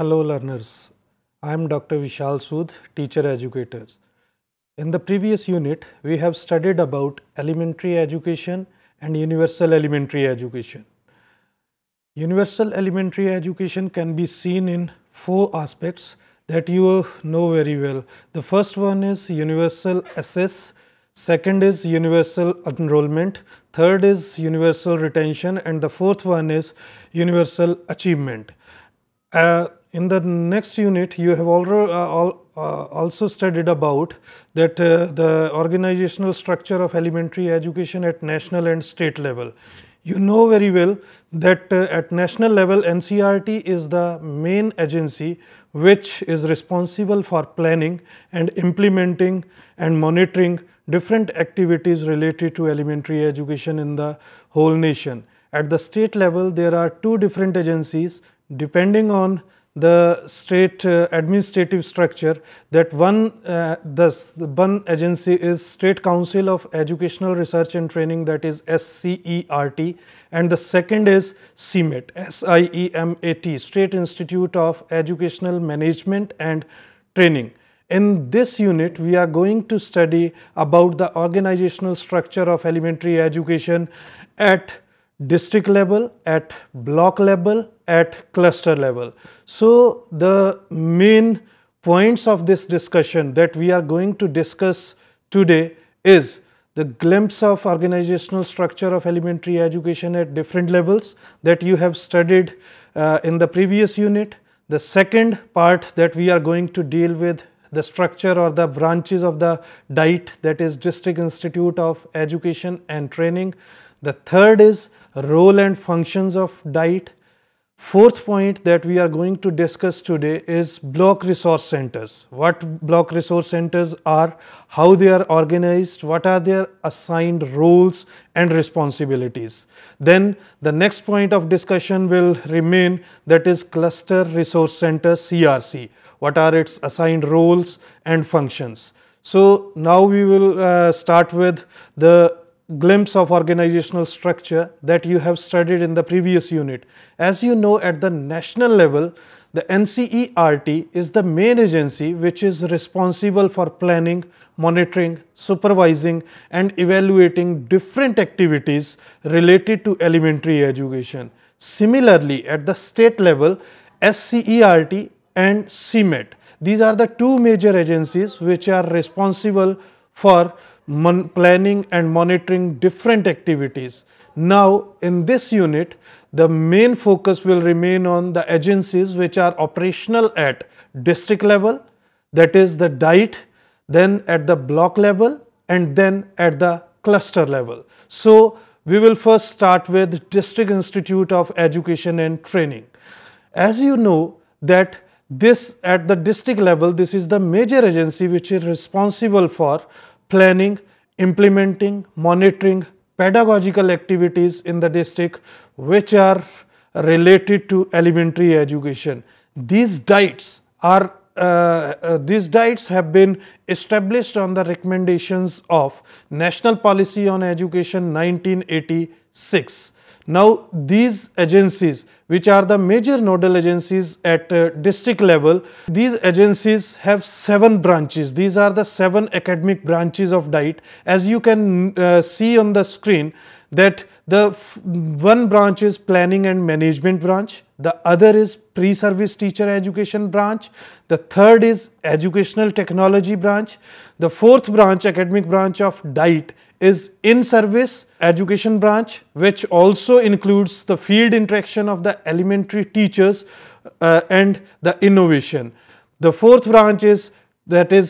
Hello learners, I am Dr. Vishal Sood, teacher educators. In the previous unit, we have studied about elementary education and universal elementary education. Universal elementary education can be seen in four aspects that you know very well. The first one is universal access, second is universal enrollment, third is universal retention, and the fourth one is universal achievement. In the next unit, you have also studied about that the organizational structure of elementary education at national and state level. You know very well that at national level, NCERT is the main agency which is responsible for planning and implementing and monitoring different activities related to elementary education in the whole nation. At the state level, there are two different agencies depending on the state administrative structure. That one agency is State Council of Educational Research and Training, that is SCERT, and the second is SIEMAT, SIEMAT, State Institute of Educational Management and Training. In this unit, we are going to study about the organizational structure of elementary education at district level, at block level, at cluster level. So the main points of this discussion that we are going to discuss today is the glimpse of organizational structure of elementary education at different levels that you have studied in the previous unit. The second part that we are going to deal with the structure or the branches of the D.El.Ed, that is District Institute of Education and Training. The third is role and functions of D.El.Ed. Fourth point that we are going to discuss today is block resource centers. What block resource centers are, how they are organized, what are their assigned roles and responsibilities. Then the next point of discussion will remain, that is cluster resource center, CRC. What are its assigned roles and functions. So now we will start with the glimpse of organizational structure that you have studied in the previous unit. As you know, at the national level, the NCERT is the main agency which is responsible for planning, monitoring, supervising and evaluating different activities related to elementary education. Similarly, at the state level, SCERT and SIEMAT, these are the two major agencies which are responsible for planning and monitoring different activities. Now, in this unit, the main focus will remain on the agencies which are operational at district level, that is the D.El.Ed, then at the block level and then at the cluster level. So, we will first start with District Institute of Education and Training. As you know that this at the district level, this is the major agency which is responsible for planning, implementing, monitoring pedagogical activities in the district which are related to elementary education. These D.El.Eds have been established on the recommendations of National Policy on Education 1986. Now, these agencies, which are the major nodal agencies at district level, these agencies have 7 branches. These are the 7 academic branches of D.El.Ed. As you can see on the screen, that the one branch is Planning and Management branch, the other is Pre-Service Teacher Education branch, the third is Educational Technology branch, the fourth branch, academic branch of D.El.Ed, is In-Service Education branch, which also includes the field interaction of the elementary teachers and the innovation. The fourth branch is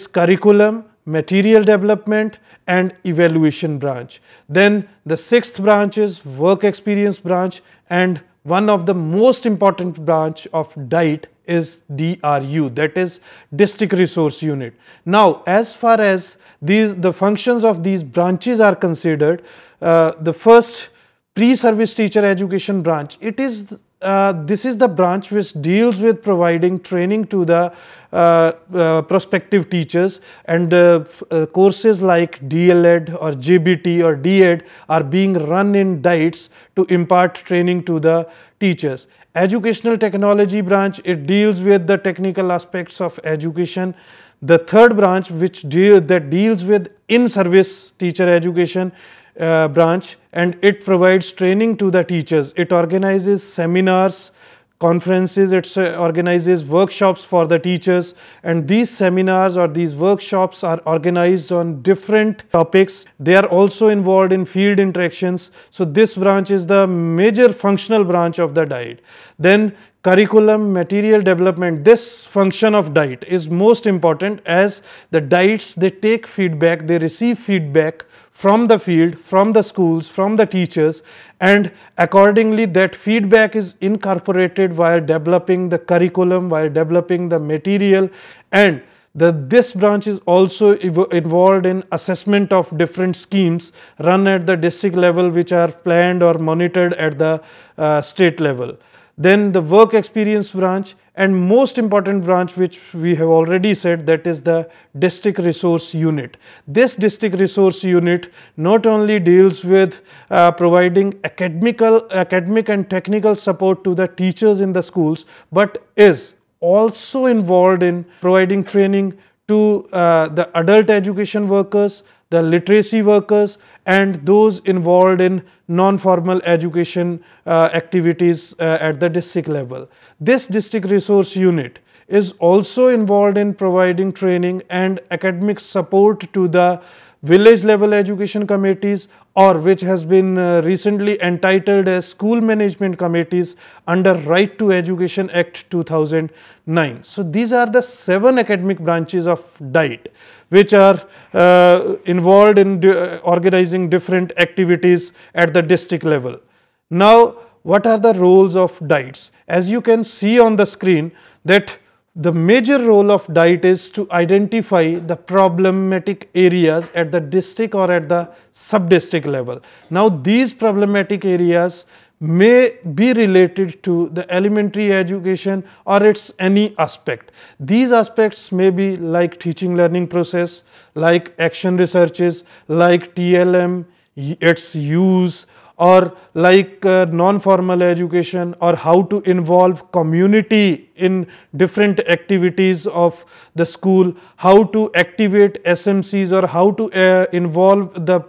Curriculum, Material Development and Evaluation branch. Then the sixth branch is Work Experience branch, and one of the most important branch of D.El.Ed is DRU, that is District Resource Unit. Now, as far as the functions of these branches are considered, the first Pre-Service Teacher Education branch, this is the branch which deals with providing training to the prospective teachers, and courses like D.El.Ed or JBT or D.Ed are being run in D.El.Eds to impart training to the teachers. Educational technology branch, it deals with the technical aspects of education. The third branch that deals with in-service teacher education branch, and it provides training to the teachers. It organizes seminars, conferences, it organizes workshops for the teachers, and these seminars or these workshops are organized on different topics. They are also involved in field interactions. So this branch is the major functional branch of the D.El.Ed. Then curriculum material development, this function of D.El.Ed is most important, as the D.El.Eds, they take feedback, they receive feedback from the field, from the schools, from the teachers, and accordingly that feedback is incorporated while developing the curriculum, while developing the material. And this branch is also involved in assessment of different schemes run at the district level, which are planned or monitored at the state level. Then the work experience branch, and most important branch, which we have already said, that is the district resource unit. This district resource unit not only deals with providing academic and technical support to the teachers in the schools, but is also involved in providing training to the adult education workers, the literacy workers, and those involved in non-formal education activities at the district level. This district resource unit is also involved in providing training and academic support to the village level education committees, or which has been recently entitled as school management committees under Right to Education Act 2009. So these are the 7 academic branches of D.El.Ed, which are involved in organizing different activities at the district level. Now, what are the roles of D.El.Eds? As you can see on the screen, that the major role of D.El.Ed is to identify the problematic areas at the district or at the sub-district level. Now, these problematic areas may be related to the elementary education or its any aspect. These aspects may be like teaching learning process, like action researches, like TLM, its use, or like non-formal education, or how to involve community in different activities of the school, how to activate SMCs, or how to involve the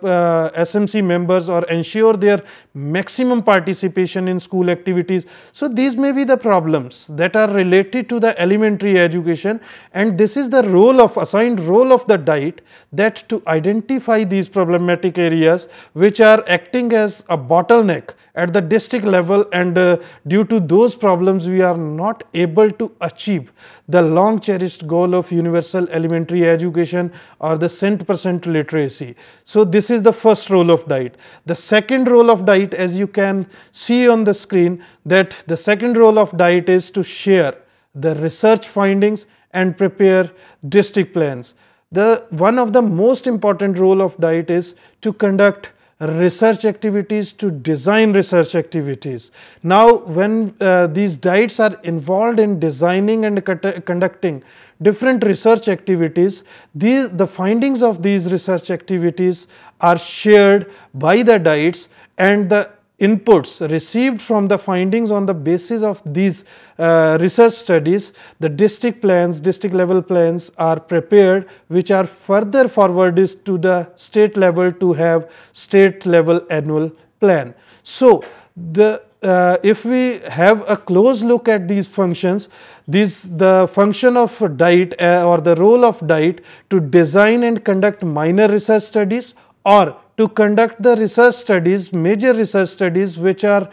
SMC members or ensure their maximum participation in school activities. So these may be the problems that are related to the elementary education, and this is the assigned role of the D.El.Ed, that to identify these problematic areas which are acting as a bottleneck at the district level, and due to those problems we are not able to achieve the long cherished goal of universal elementary education or the cent% literacy. So this is the first role of D.El.Ed. The second role of D.El.Ed, as you can see on the screen, that the second role of D.El.Ed is to share the research findings and prepare district plans. One of the most important role of D.El.Ed is to conduct research activities, to design research activities. Now, when these D.El.Eds are involved in designing and conducting different research activities, the findings of these research activities are shared by the D.El.Eds, and the inputs received from the findings on the basis of these research studies, the district level plans are prepared, which are further forwarded to the state level to have state level annual plan. So if we have a close look at these functions, the function of D.El.Ed or the role of D.El.Ed to design and conduct minor research studies, or to conduct the research studies, major research studies, which are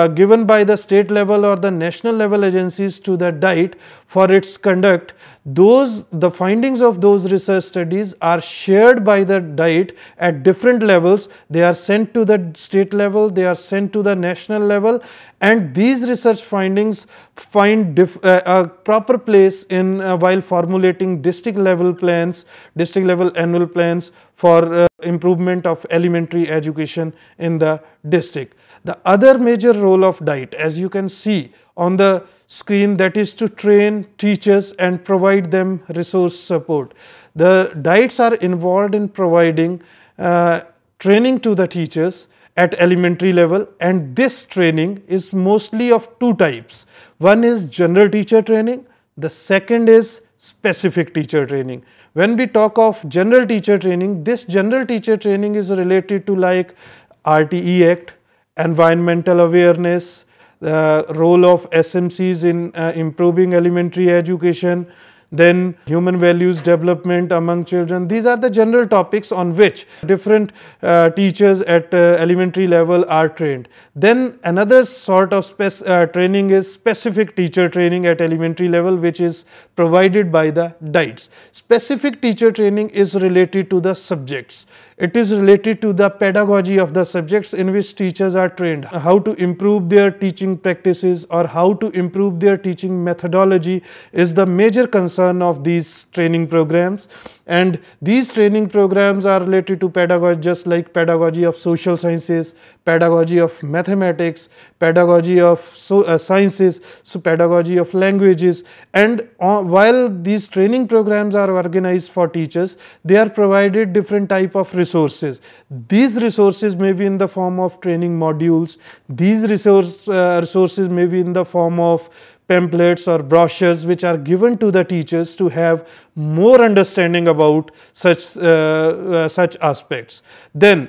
given by the state level or the national level agencies to the D.El.Ed for its conduct. The findings of those research studies are shared by the D.El.Ed at different levels. They are sent to the state level, they are sent to the national level, and these research findings find a proper place in while formulating district level annual plans for improvement of elementary education in the district. The other major role of D.El.Ed, as you can see on the screen, that is to train teachers and provide them resource support. The D.El.Eds are involved in providing training to the teachers at elementary level, and this training is mostly of two types. One is general teacher training, the second is specific teacher training. When we talk of general teacher training, this general teacher training is related to like RTE Act, environmental awareness, the role of SMCs in improving elementary education, then human values development among children. These are the general topics on which different teachers at elementary level are trained. Then another sort of training is specific teacher training at elementary level, which is provided by the D.El.Eds. Specific teacher training is related to the subjects. It is related to the pedagogy of the subjects in which teachers are trained, how to improve their teaching practices or how to improve their teaching methodology is the major concern of these training programs. And these training programs are related to pedagogy, just like pedagogy of social sciences, pedagogy of mathematics, pedagogy of sciences, so pedagogy of languages. And while these training programs are organized for teachers, they are provided different type of resources. These resources may be in the form of training modules. These resources may be in the form of pamphlets or brochures which are given to the teachers to have more understanding about such aspects. Then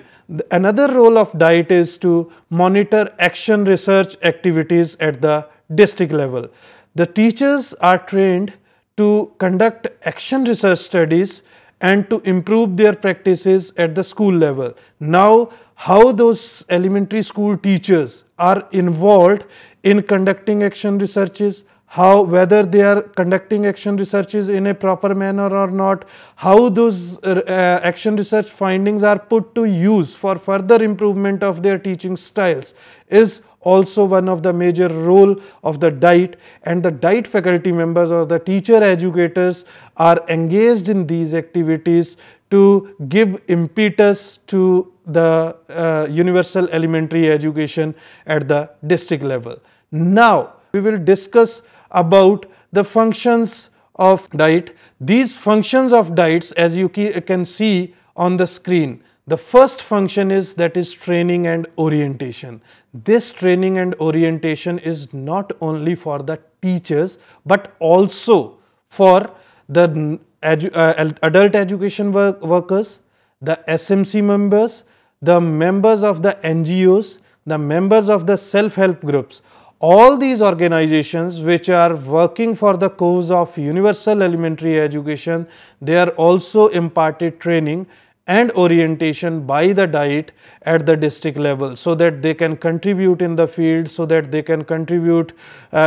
another role of D.El.Ed is to monitor action research activities at the district level. The teachers are trained to conduct action research studies and to improve their practices at the school level. Now, how those elementary school teachers are involved in conducting action researches, whether they are conducting action researches in a proper manner or not, how those action research findings are put to use for further improvement of their teaching styles is also one of the major role of the D.El.Ed, and the D.El.Ed faculty members or the teacher educators are engaged in these activities to give impetus to the universal elementary education at the district level. Now, we will discuss about the functions of D.El.Ed. These functions of D.El.Eds, as you can see on the screen, the first function is training and orientation. This training and orientation is not only for the teachers but also for the adult education workers, the SMC members, the members of the NGOs, the members of the self-help groups. All these organizations which are working for the cause of universal elementary education, they are also imparted training and orientation by the D.El.Ed at the district level, so that they can contribute in the field, so that they can contribute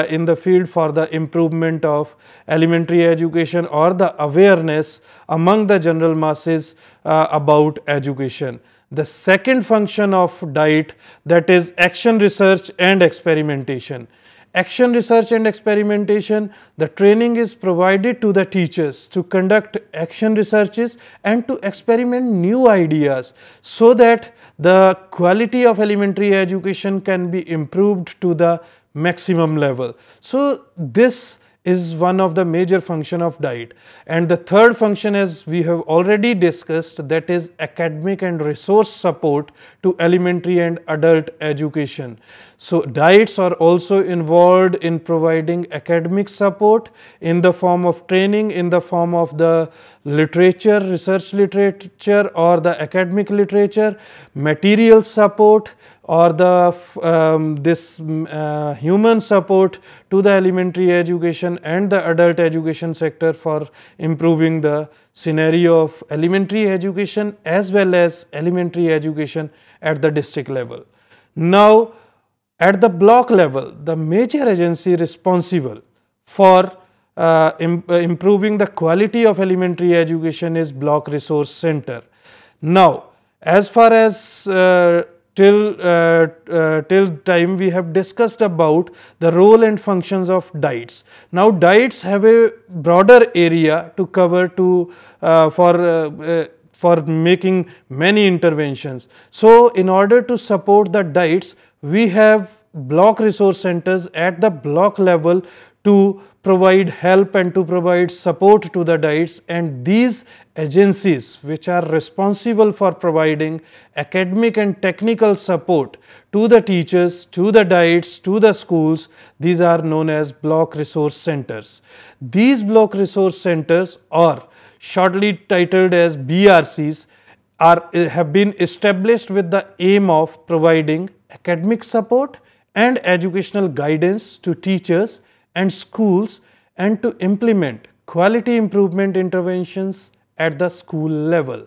in the field for the improvement of elementary education or the awareness among the general masses about education. The second function of D.El.Ed, that is action research and experimentation. Action research and experimentation, the training is provided to the teachers to conduct action researches and to experiment new ideas, so that the quality of elementary education can be improved to the maximum level. So, this is one of the major function of D.El.Ed. And the third function, as we have already discussed, that is academic and resource support to elementary and adult education. So, D.El.Eds are also involved in providing academic support in the form of training, in the form of the literature, research literature or the academic literature, material support or the human support to the elementary education and the adult education sector for improving the scenario of elementary education as well as elementary education at the district level. Now, at the block level, the major agency responsible for improving the quality of elementary education is Block Resource Center. Now, as far as till time we have discussed about the role and functions of D.El.Eds. Now, D.El.Eds have a broader area to cover for making many interventions. So, in order to support the D.El.Eds, we have block resource centers at the block level to provide help and to provide support to the DIETs, and these agencies which are responsible for providing academic and technical support to the teachers, to the DIETs, to the schools, these are known as block resource centers. These block resource centers, or shortly titled as BRCs, have been established with the aim of providing academic support and educational guidance to teachers and schools, and to implement quality improvement interventions at the school level.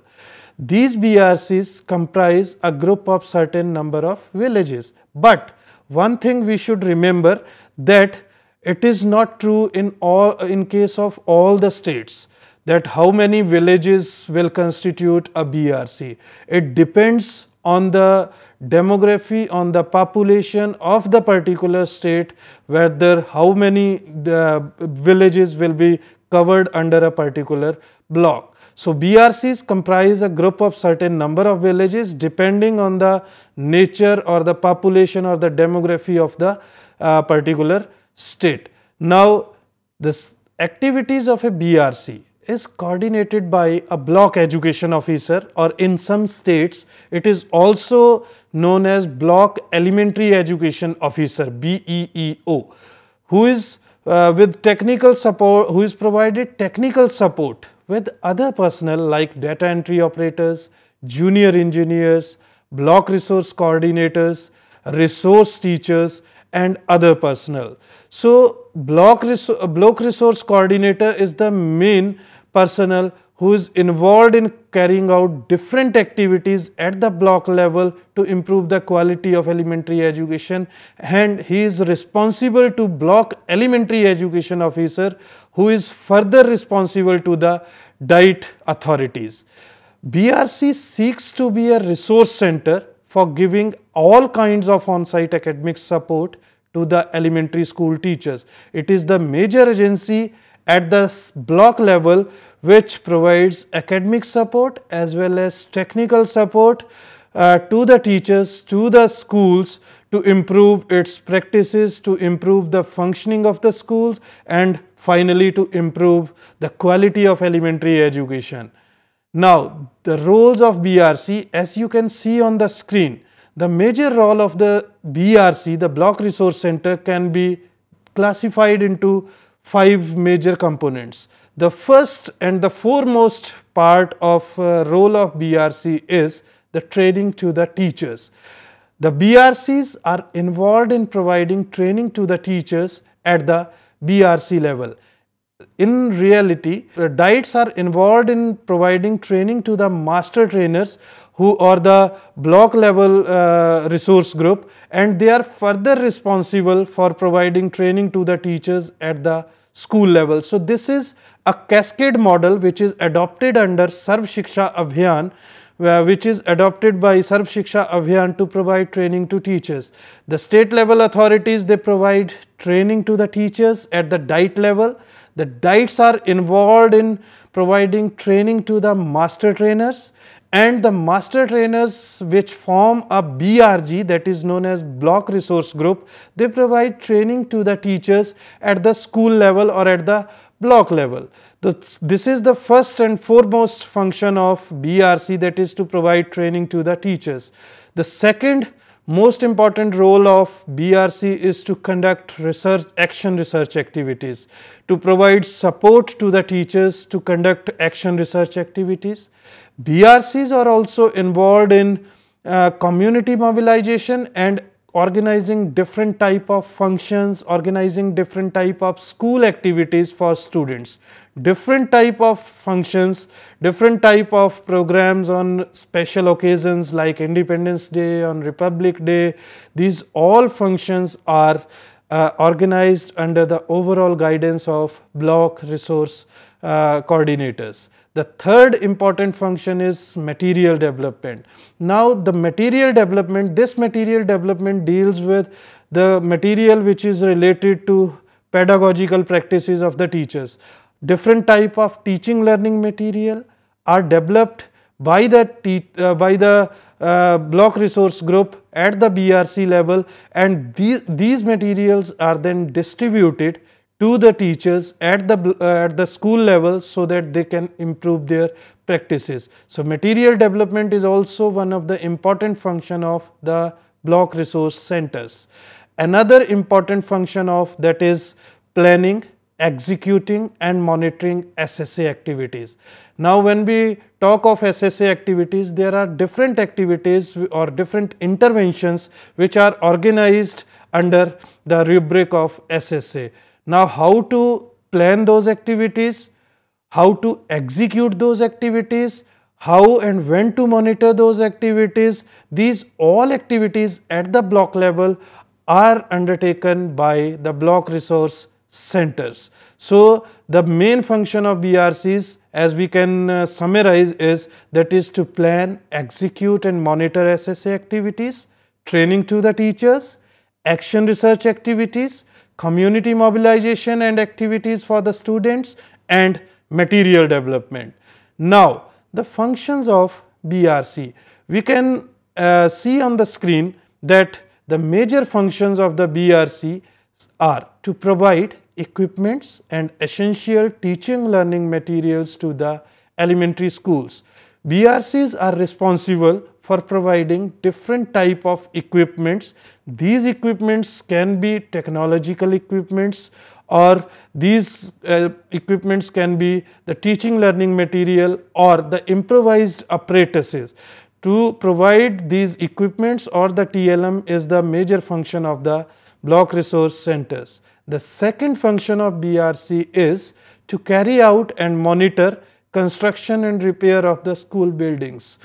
These BRCs comprise a group of certain number of villages, but one thing we should remember, that it is not true in case of all the states, that how many villages will constitute a BRC. It depends on the demography, on the population of the particular state, whether how many villages will be covered under a particular block. So BRCs comprise a group of certain number of villages depending on the nature or the population or the demography of the particular state. Now, this activities of a BRC is coordinated by a block education officer, or in some states it is also known as block elementary education officer, BEEO, who is with technical support, who is provided technical support with other personnel like data entry operators, junior engineers, block resource coordinators, resource teachers, and other personnel. So block resource coordinator is the main personnel who is involved in carrying out different activities at the block level to improve the quality of elementary education, and he is responsible to block elementary education officer, who is further responsible to the DIET authorities. BRC seeks to be a resource center for giving all kinds of on-site academic support to the elementary school teachers. It is the major agency at the block level which provides academic support as well as technical support to the teachers, to the schools, to improve its practices, to improve the functioning of the schools, and finally to improve the quality of elementary education. Now, the roles of BRC, as you can see on the screen, the major role of the BRC, the Block Resource Center, can be classified into 5 major components. The first and the foremost part of role of BRC is the training to the teachers. The BRCs are involved in providing training to the teachers at the BRC level. In reality, the DIETs are involved in providing training to the master trainers who are the block level resource group, and they are further responsible for providing training to the teachers at the school level. So this is a cascade model which is adopted under Sarv Shiksha Abhiyan, which is adopted by Sarv Shiksha Abhiyan to provide training to teachers. The state level authorities, they provide training to the teachers at the DIET level. The DIETs are involved in providing training to the master trainers, and the master trainers which form a BRG, that is known as Block Resource Group, they provide training to the teachers at the school level or at the block level. This is the first and foremost function of BRC, that is to provide training to the teachers. The second most important role of BRC is to conduct action research activities, to provide support to the teachers to conduct action research activities. BRCs are also involved in community mobilization and organizing different type of functions, organizing different type of school activities for students, different type of functions, different type of programs on special occasions like Independence Day, on Republic Day. These all functions are organized under the overall guidance of block resource coordinators. The third important function is material development. Now, the material development, this material development deals with the material which is related to pedagogical practices of the teachers. Different type of teaching learning material are developed by the block resource group at the BRC level, and these materials are then distributed to the teachers at the school level so that they can improve their practices. So, material development is also one of the important function of the block resource centers. Another important function of that is planning, executing and monitoring SSA activities. Now, when we talk of SSA activities, there are different activities or different interventions which are organized under the rubric of SSA. Now, how to plan those activities, how to execute those activities, how and when to monitor those activities, these all activities at the block level are undertaken by the block resource centers. So, the main function of BRCs, as we can summarize, is that is to plan, execute and monitor SSA activities, training to the teachers, action research activities, community mobilization and activities for the students and material development. Now, the functions of BRC, we can see on the screen that the major functions of the BRC are to provide equipments and essential teaching learning materials to the elementary schools. BRCs are responsible for providing different type of equipments. These equipments can be technological equipments or these equipments can be the teaching learning material or the improvised apparatuses. To provide these equipments or the TLM is the major function of the block resource centers. The second function of BRC is to carry out and monitor construction and repair of the school buildings.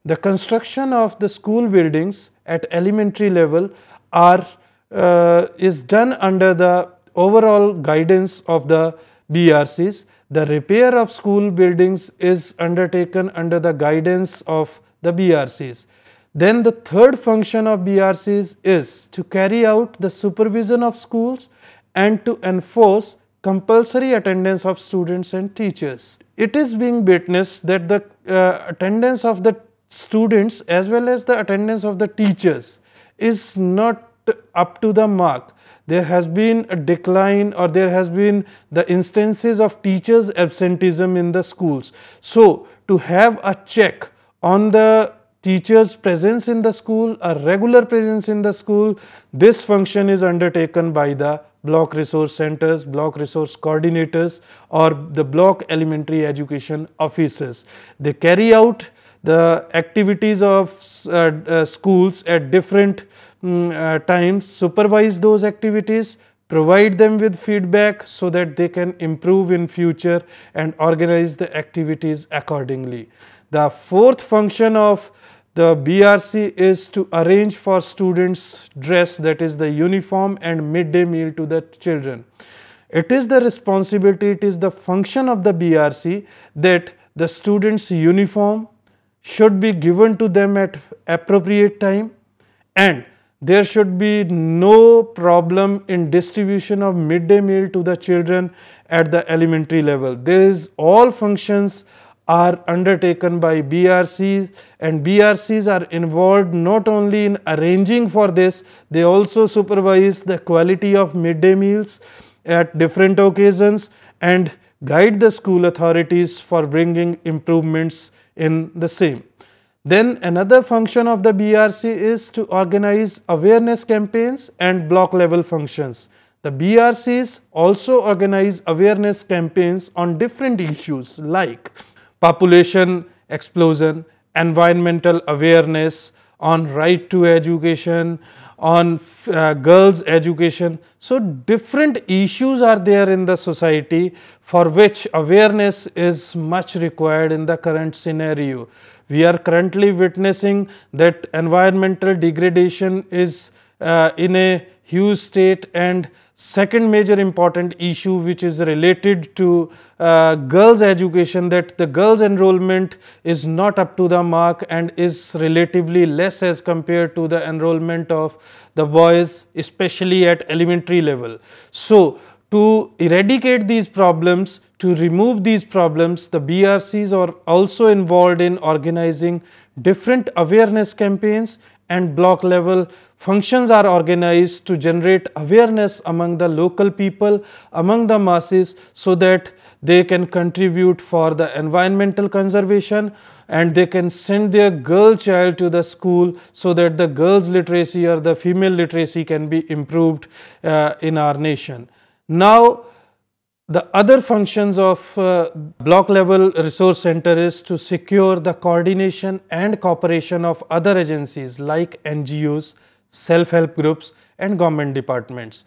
The construction of the school buildings at elementary level is done under the overall guidance of the BRCs. The repair of school buildings is undertaken under the guidance of the BRCs. Then the third function of BRCs is to carry out the supervision of schools and to enforce compulsory attendance of students and teachers. It is being witnessed that the attendance of the students as well as the attendance of the teachers is not up to the mark. There has been a decline or there has been the instances of teachers absenteeism in the schools. So, to have a check on the teachers' presence in the school, a regular presence in the school, this function is undertaken by the block resource centers, block resource coordinators or the block elementary education officers. They carry out the activities of schools at different times, supervise those activities, provide them with feedback so that they can improve in future and organize the activities accordingly. The fourth function of the BRC is to arrange for students' dress, that is the uniform and midday meal to the children. It is the responsibility, it is the function of the BRC that the students' uniform should be given to them at appropriate time and there should be no problem in distribution of midday meal to the children at the elementary level. These all functions are undertaken by BRCs and BRCs are involved not only in arranging for this, they also supervise the quality of midday meals at different occasions and guide the school authorities for bringing improvements in the same. Then another function of the BRC is to organize awareness campaigns and block level functions. The BRCs also organize awareness campaigns on different issues like population explosion, environmental awareness, on right to education, on girls education. So, different issues are there in the society for which awareness is much required in the current scenario. We are currently witnessing that environmental degradation is in a huge state, and second major important issue which is related to girls education, that the girls enrollment is not up to the mark and is relatively less as compared to the enrollment of the boys, especially at elementary level. So, to eradicate these problems, to remove these problems, the BRCs are also involved in organizing different awareness campaigns and block level functions are organized to generate awareness among the local people, among the masses, so that they can contribute for the environmental conservation, and they can send their girl child to the school so that the girls literacy or the female literacy can be improved in our nation. Now, the other functions of block level resource center is to secure the coordination and cooperation of other agencies like NGOs, self-help groups and government departments.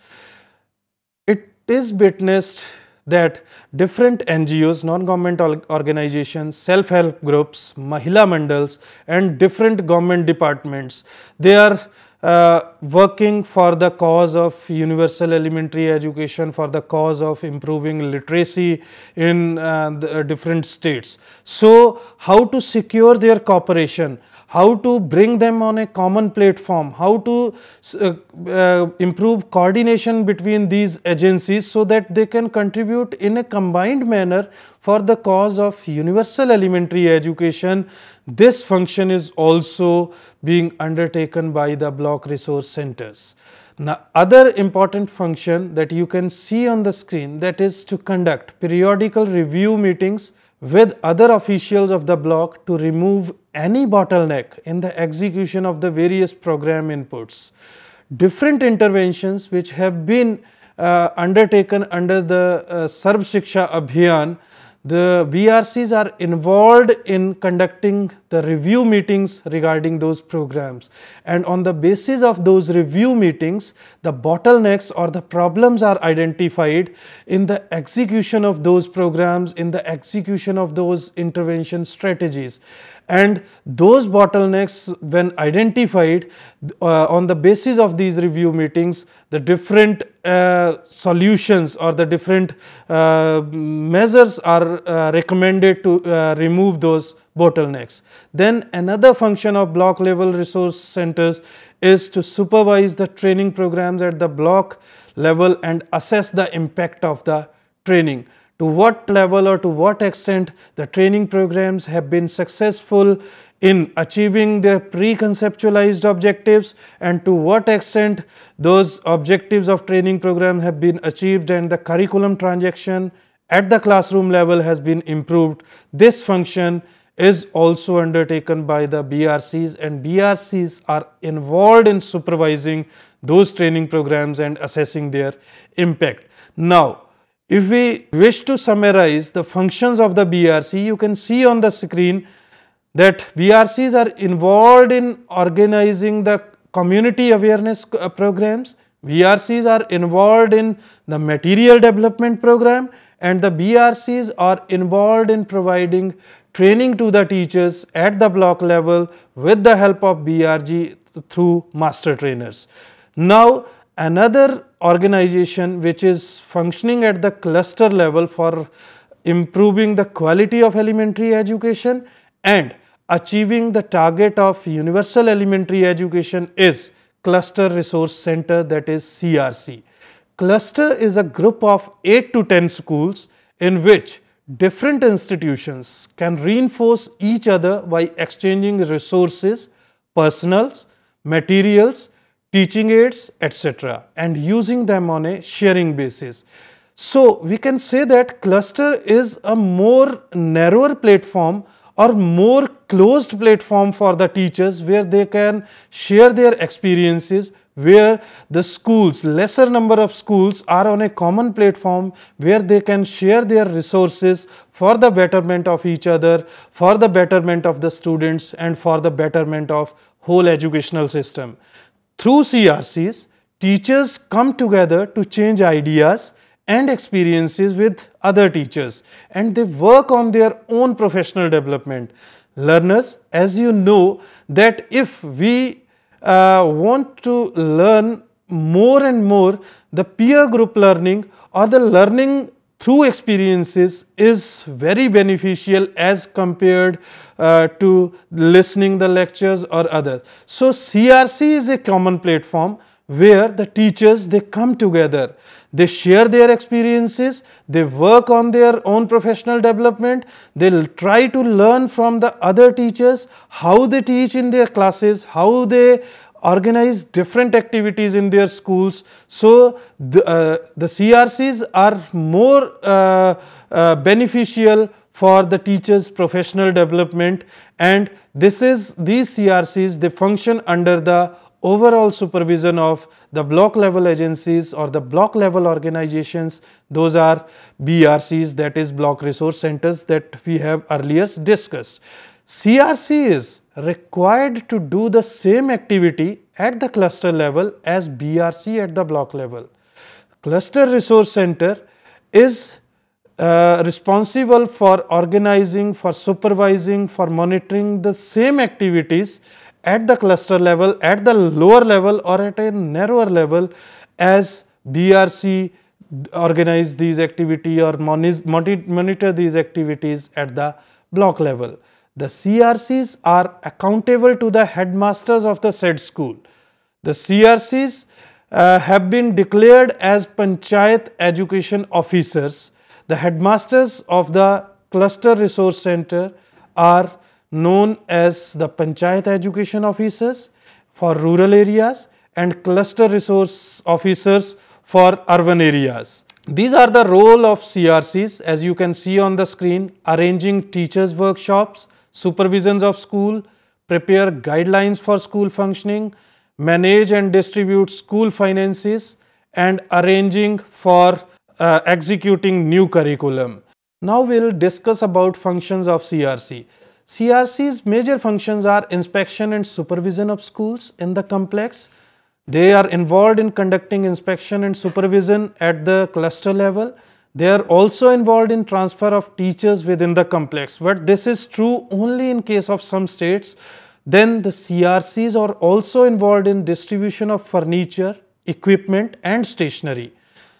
It is witnessed that different NGOs, non-government organizations, self-help groups, Mahila Mandals and different government departments, they are working for the cause of universal elementary education, for the cause of improving literacy in the different states. So, how to secure their cooperation? How to bring them on a common platform, how to improve coordination between these agencies so that they can contribute in a combined manner for the cause of universal elementary education. This function is also being undertaken by the block resource centers. Now, other important function that you can see on the screen, that is to conduct periodical review meetings with other officials of the block to remove any bottleneck in the execution of the various program inputs. Different interventions which have been undertaken under the Sarv Shiksha Abhiyan, the BRCs are involved in conducting the review meetings regarding those programs, and on the basis of those review meetings, the bottlenecks or the problems are identified in the execution of those programs, in the execution of those intervention strategies. And those bottlenecks, when identified on the basis of these review meetings, the different solutions or the different measures are recommended to remove those bottlenecks. Then another function of block level resource centers is to supervise the training programs at the block level and assess the impact of the training. To what level or to what extent the training programs have been successful in achieving their pre-conceptualized objectives, and to what extent those objectives of training program have been achieved and the curriculum transaction at the classroom level has been improved. This function is also undertaken by the BRCs, and BRCs are involved in supervising those training programs and assessing their impact. Now, if we wish to summarize the functions of the BRC, you can see on the screen that BRCs are involved in organizing the community awareness programs, BRCs are involved in the material development program, and the BRCs are involved in providing training to the teachers at the block level with the help of BRG through master trainers. Now, another organization which is functioning at the cluster level for improving the quality of elementary education and achieving the target of universal elementary education is Cluster Resource Center, that is CRC. Cluster is a group of 8 to 10 schools in which different institutions can reinforce each other by exchanging resources, personals, materials, teaching aids, etc., and using them on a sharing basis. So, we can say that cluster is a more narrower platform or more closed platform for the teachers, where they can share their experiences, where the schools, lesser number of schools are on a common platform where they can share their resources for the betterment of each other, for the betterment of the students and for the betterment of whole educational system. Through CRCs, teachers come together to change ideas and experiences with other teachers, and they work on their own professional development. Learners, as you know, that if we want to learn more and more, the peer group learning or the learning through experiences is very beneficial as compared to listening the lectures or others. So, CRC is a common platform where the teachers, they come together, they share their experiences, they work on their own professional development, they will try to learn from the other teachers how they teach in their classes, how they organize different activities in their schools. So the CRCs are more beneficial for the teachers' professional development, and these CRCs, they function under the overall supervision of the block level agencies or the block level organizations. Those are BRCs, that is block resource centers, that we have earlier discussed. CRC is required to do the same activity at the cluster level as BRC at the block level. Cluster resource center is responsible for organizing, for supervising, for monitoring the same activities at the cluster level, at the lower level or at a narrower level as BRC organize these activities or monitor these activities at the block level. The CRCs are accountable to the headmasters of the said school. The CRCs have been declared as Panchayat Education Officers. The headmasters of the Cluster Resource Center are known as the Panchayat Education Officers for rural areas and Cluster Resource Officers for urban areas. These are the role of CRCs, as you can see on the screen: arranging teachers' workshops, supervisions of school, prepare guidelines for school functioning, manage and distribute school finances, and arranging for executing new curriculum. Now we will discuss about functions of CRC. CRC's major functions are inspection and supervision of schools in the complex. They are involved in conducting inspection and supervision at the cluster level. They are also involved in transfer of teachers within the complex, but this is true only in case of some states. Then the CRCs are also involved in distribution of furniture, equipment and stationery.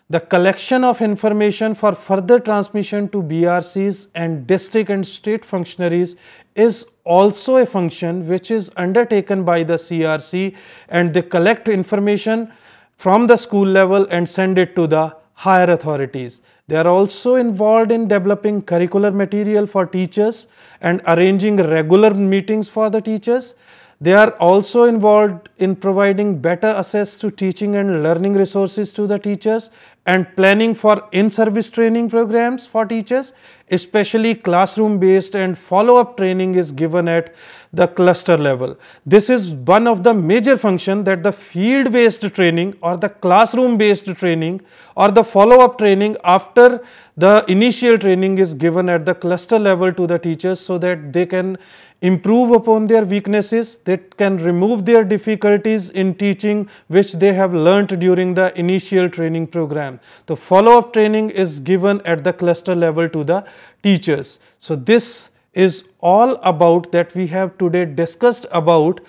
The collection of information for further transmission to BRCs and district and state functionaries is also a function which is undertaken by the CRC, and they collect information from the school level and send it to the higher authorities. They are also involved in developing curricular material for teachers and arranging regular meetings for the teachers. They are also involved in providing better access to teaching and learning resources to the teachers and planning for in-service training programs for teachers, especially classroom based, and follow-up training is given at the cluster level. This is one of the major functions, that the field based training or the classroom based training or the follow-up training after the initial training is given at the cluster level to the teachers, so that they can improve upon their weaknesses, they can remove their difficulties in teaching which they have learnt during the initial training program. The follow-up training is given at the cluster level to the teachers. So this is all about that we have today discussed about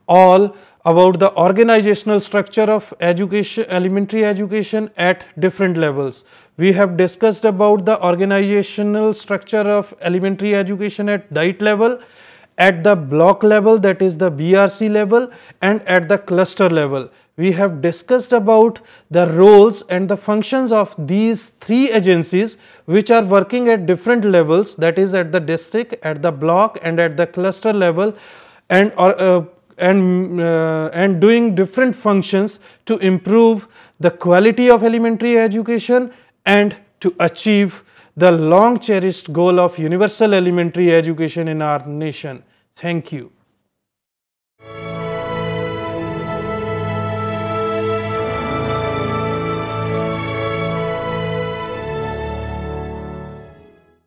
the organizational structure of education, elementary education at different levels. We have discussed about the organizational structure of elementary education at D.El.Ed level, at the block level, that is the BRC level, and at the cluster level. We have discussed about the roles and the functions of these three agencies which are working at different levels, that is at the district, at the block and at the cluster level, and doing different functions to improve the quality of elementary education and to achieve the long cherished goal of universal elementary education in our nation. Thank you.